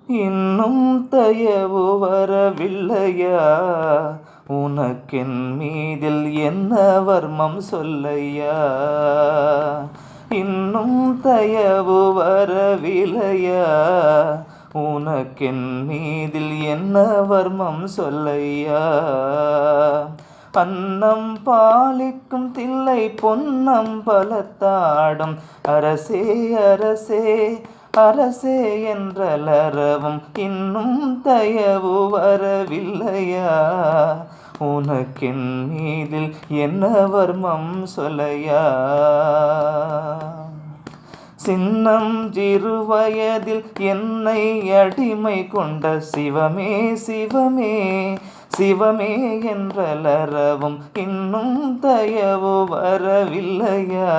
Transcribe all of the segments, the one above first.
இன்னும் தயவு வரவில்லையா? உனக்கென் மீதில் என்ன வர்மம் சொல்லையா? இன்னும் தயவு வரவில்லையா? உனக்கென் மீதில் என்ன வர்மம் சொல்லையா? அன்னம் பாலிக்கும் தில்லை பொன்னம் பலத்தாடும் அரசே அரசே அரசே என்றலறவும் இன்னும் தயவு வரவில்லையா? உனக்கென் மீதில் என்ன வர்மம் சொல்லையா? சின்னம் சிறுவயதில் என்னை அடிமை கொண்ட சிவமே சிவமே சிவமே என்றலறவும் இன்னும் தயவு வரவில்லையா?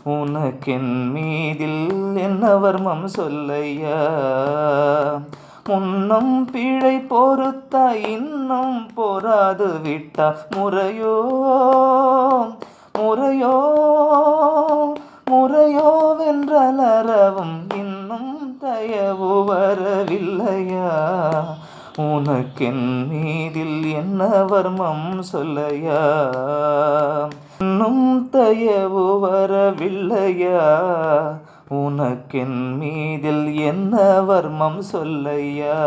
உனக்கென் மீதில் என்ன வர்மம் சொல்லையா? முன்னும் பிழை பொறுத்த இன்னும் பொறாது விட்டா முறையோ முறையோ முறையோ வென்றலறவும் இன்னும் தயவு வரவில்லையா? உனக்கென் மீதில் என்ன வர்மம் சொல்லையா? இன்னும் தயவு வரவில்லையா? உனக்கென் மீதில் என்ன வர்மம் சொல்லையா?